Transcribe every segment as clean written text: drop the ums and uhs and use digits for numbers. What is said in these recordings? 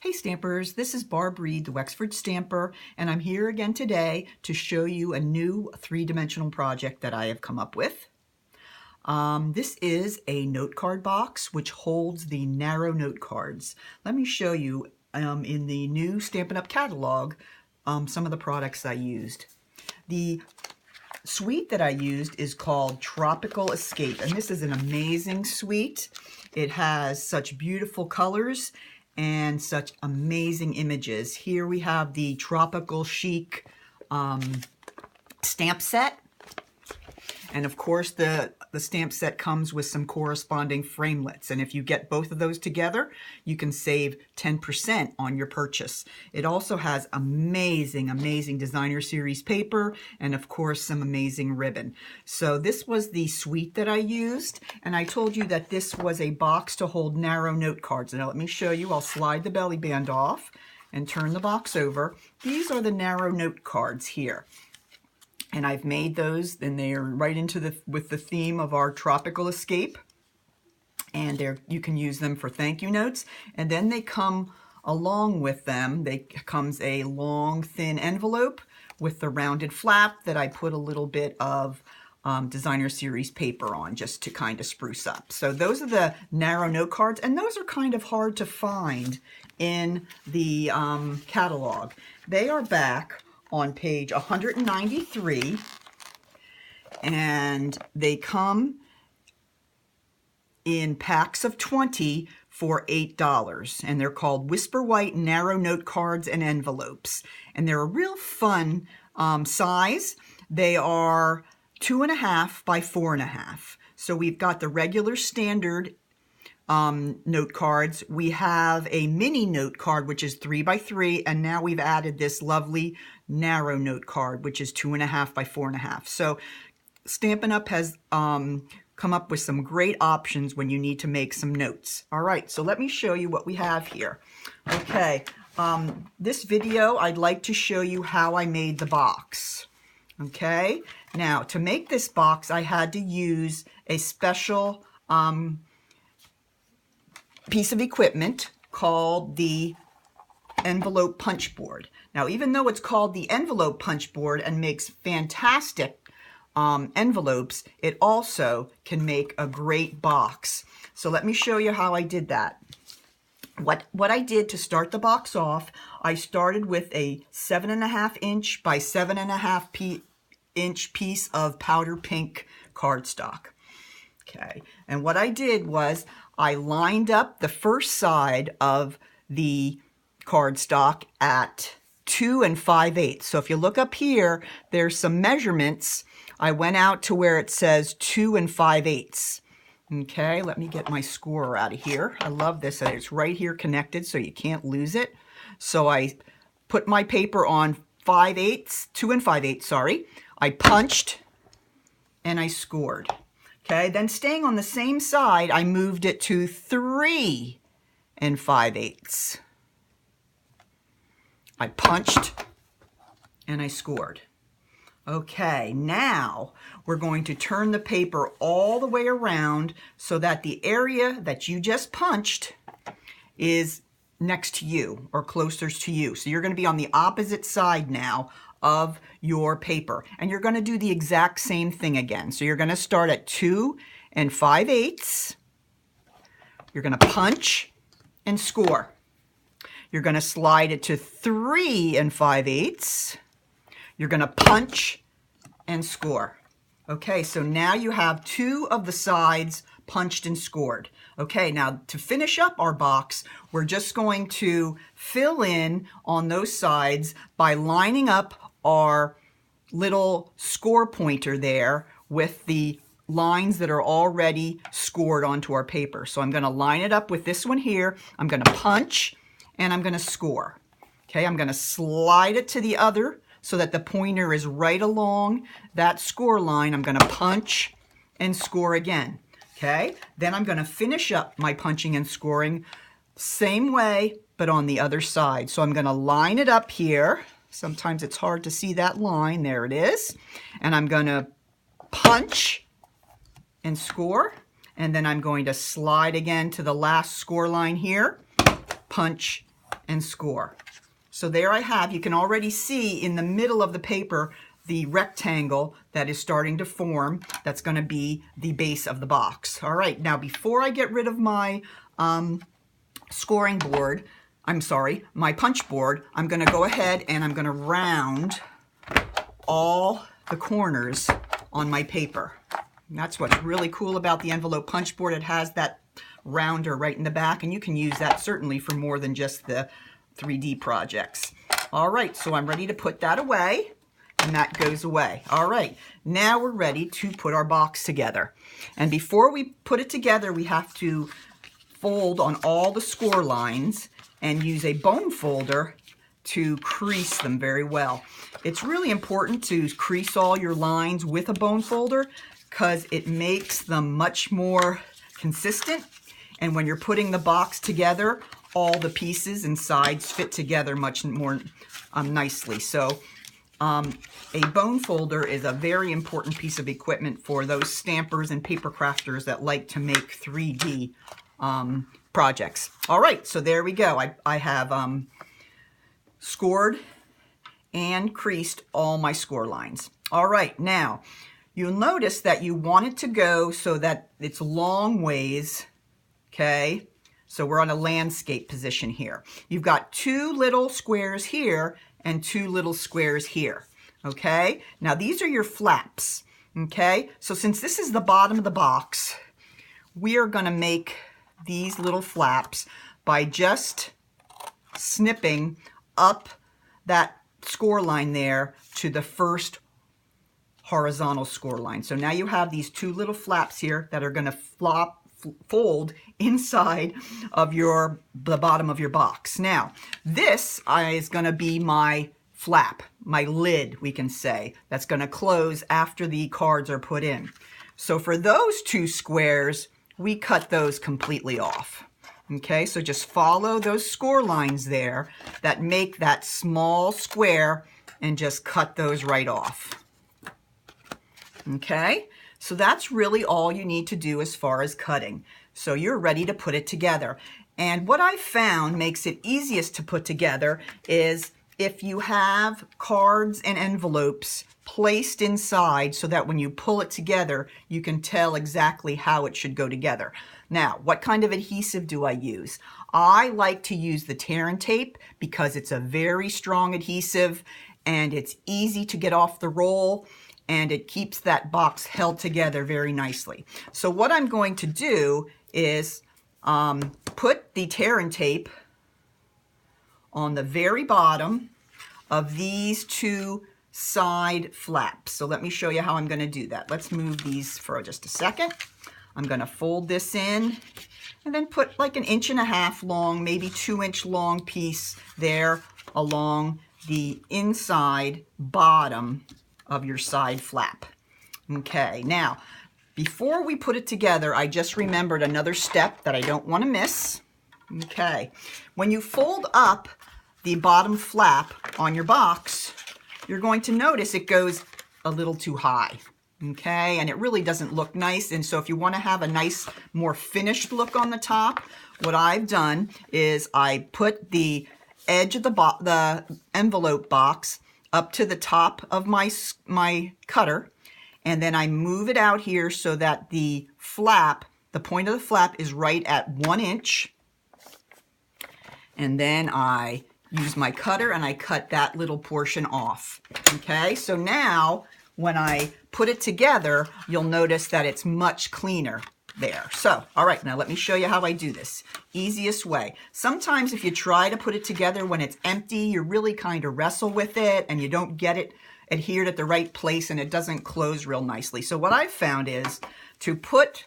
Hey Stampers, this is Barb Reed, the Wexford Stamper, and I'm here again today to show you a new three-dimensional project that I have come up with. This is a note card box which holds the narrow note cards. Let me show you in the new Stampin' Up! Catalog some of the products I used. The suite that I used is called Tropical Escape, and this is an amazing suite. It has such beautiful colors and such amazing images. Here we have the Tropical Chic stamp set. And of course the stamp set comes with some corresponding framelits. And if you get both of those together, you can save 10% on your purchase. It also has amazing, amazing designer series paper and of course some amazing ribbon. So this was the suite that I used. And I told you that this was a box to hold narrow note cards. Now let me show you. I'll slide the belly band off and turn the box over. These are the narrow note cards here. And I've made those, and they are right into with the theme of our Tropical Escape. And you can use them for thank you notes. And then they come along with them. Comes a long, thin envelope with the rounded flap that I put a little bit of designer series paper on just to kind of spruce up. So those are the narrow note cards, and those are kind of hard to find in the catalog. They are back on page 193, and they come in packs of 20 for $8, and they're called Whisper White Narrow Note Cards and Envelopes, and they're a real fun size. They are 2.5 by 4.5. So we've got the regular standard note cards. We have a mini note card which is 3 by 3, and now we've added this lovely narrow note card which is 2.5 by 4.5. So Stampin' Up! Has come up with some great options when you need to make some notes. All right, so let me show you what we have here. Okay, this video I'd like to show you how I made the box. Okay, now to make this box I had to use a special piece of equipment called the Envelope Punchboard. Now, even though it's called the Envelope Punchboard and makes fantastic envelopes, it also can make a great box. So let me show you how I did that. What I did to start the box off, I started with a 7.5 inch by 7.5 inch piece of powder pink cardstock. Okay, and what I did was I lined up the first side of the cardstock at 2 5/8. So if you look up here, there's some measurements. I went out to where it says 2 5/8. Okay, let me get my scorer out of here. I love this. It's right here connected so you can't lose it. So I put my paper on 5/8, 2 5/8, sorry. I punched and I scored. Okay, then staying on the same side, I moved it to 3 5/8. I punched and I scored. Okay, now we're going to turn the paper all the way around so that the area that you just punched is next to you or closer to you. So you're going to be on the opposite side now of your paper, and you're going to do the exact same thing again. So you're going to start at 2 5/8. You're going to punch and score. You're going to slide it to 3 5/8. You're going to punch and score. Okay, so now you have 2 of the sides punched and scored. Okay, now to finish up our box, we're just going to fill in on those sides by lining up our little score pointer there with the lines that are already scored onto our paper. So I'm going to line it up with this one here. I'm going to punch and I'm going to score. Okay, I'm going to slide it to the other so that the pointer is right along that score line. I'm going to punch and score again. Okay, then I'm going to finish up my punching and scoring same way, but on the other side. So I'm going to line it up here. Sometimes it's hard to see that line. There it is. And I'm going to punch and score. And then I'm going to slide again to the last score line here, punch and score. So there I have, you can already see in the middle of the paper the rectangle that is starting to form. That's going to be the base of the box. All right, now before I get rid of my scoring board, my punch board, I'm going to go ahead and I'm going to round all the corners on my paper. And that's what's really cool about the envelope punch board. It has that rounder right in the back, and you can use that certainly for more than just the 3D projects. All right, so I'm ready to put that away, and that goes away. All right, now we're ready to put our box together. And before we put it together, we have to fold on all the score lines and use a bone folder to crease them very well. It's really important to crease all your lines with a bone folder because it makes them much more consistent, and when you're putting the box together, all the pieces and sides fit together much more nicely. So a bone folder is a very important piece of equipment for those stampers and paper crafters that like to make 3D projects. All right, so there we go. I have scored and creased all my score lines. All right, now you'll notice that you want it to go so that it's long ways, okay? So we're on a landscape position here. You've got 2 little squares here and 2 little squares here, okay? Now these are your flaps, okay? So since this is the bottom of the box, we are gonna make these little flaps by just snipping up that score line there to the first horizontal score line. So now you have these 2 little flaps here that are going to fold inside of the bottom of your box. Now this is going to be my flap, my lid, we can say, that's going to close after the cards are put in. So for those 2 squares, we cut those completely off. Okay, so just follow those score lines there that make that small square and just cut those right off. Okay, so that's really all you need to do as far as cutting. So you're ready to put it together. And what I found makes it easiest to put together is if you have cards and envelopes placed inside so that when you pull it together, you can tell exactly how it should go together. Now, what kind of adhesive do I use? I like to use the tear and tape because it's a very strong adhesive and it's easy to get off the roll and it keeps that box held together very nicely. So what I'm going to do is put the tear and tape on the very bottom of these 2 side flaps. So let me show you how I'm going to do that. Let's move these for just a second. I'm going to fold this in and then put like 1.5 inches long, maybe 2-inch long piece there along the inside bottom of your side flap. Okay, now before we put it together, I just remembered another step that I don't want to miss. Okay, when you fold up the bottom flap on your box, you're going to notice it goes a little too high. Okay, and it really doesn't look nice. And so if you want to have a nice, more finished look on the top, what I've done is I put the edge of the envelope box up to the top of my cutter, and then I move it out here so that the flap, the point of the flap is right at 1 inch. And then I use my cutter and I cut that little portion off. Okay, so now when I put it together, you'll notice that it's much cleaner there. So, all right, now let me show you how I do this. Easiest way. Sometimes if you try to put it together when it's empty, you really kind of wrestle with it and you don't get it adhered at the right place and it doesn't close real nicely. So what I've found is to put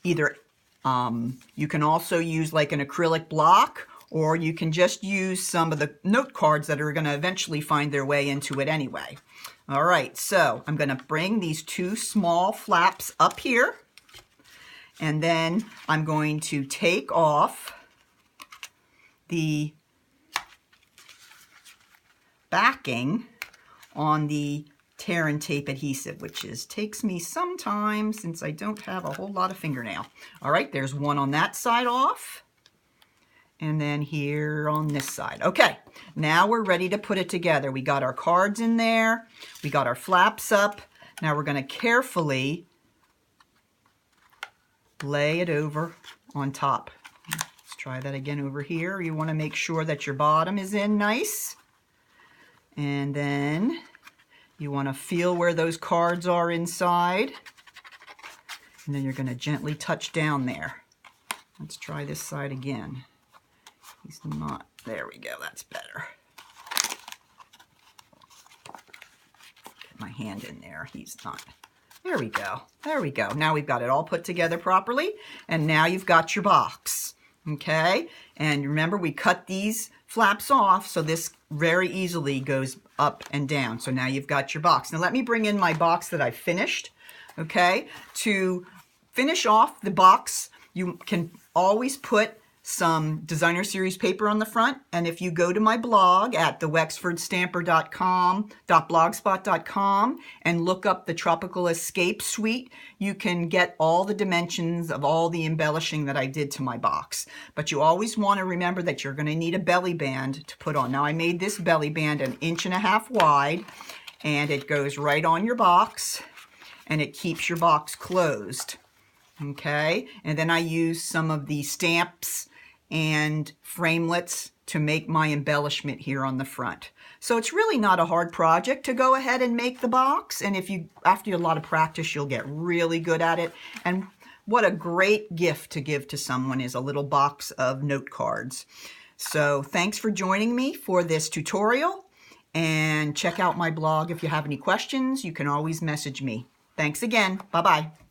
either, you can also use like an acrylic block, or you can just use some of the note cards that are going to eventually find their way into it anyway. All right, so I'm going to bring these 2 small flaps up here, and then I'm going to take off the backing on the tear and tape adhesive, which takes me some time since I don't have a whole lot of fingernail. All right, there's one on that side off. and then here on this side. Okay, now we're ready to put it together. We got our cards in there. We got our flaps up. Now we're going to carefully lay it over on top. Let's try that again over here. You want to make sure that your bottom is in nice. And then you want to feel where those cards are inside. And then you're going to gently touch down there. Let's try this side again. He's not, there we go, that's better. Get my hand in there, he's not. There we go, there we go. Now we've got it all put together properly, and now you've got your box, okay? And remember, we cut these flaps off, so this very easily goes up and down. So now you've got your box. Now let me bring in my box that I finished, okay? To finish off the box, you can always put some designer series paper on the front, and if you go to my blog at thewexfordstamper.com.blogspot.com and look up the Tropical Escape Suite, you can get all the dimensions of all the embellishing that I did to my box. But you always want to remember that you're going to need a belly band to put on. Now I made this belly band 1.5 inches wide, and it goes right on your box, and it keeps your box closed. Okay, and then I use some of the stamps and framelits to make my embellishment here on the front. So it's really not a hard project to go ahead and make the box, and if you, after a lot of practice, you'll get really good at it. And what a great gift to give to someone is a little box of note cards. So thanks for joining me for this tutorial, and check out my blog if you have any questions. You can always message me. Thanks again. Bye-bye.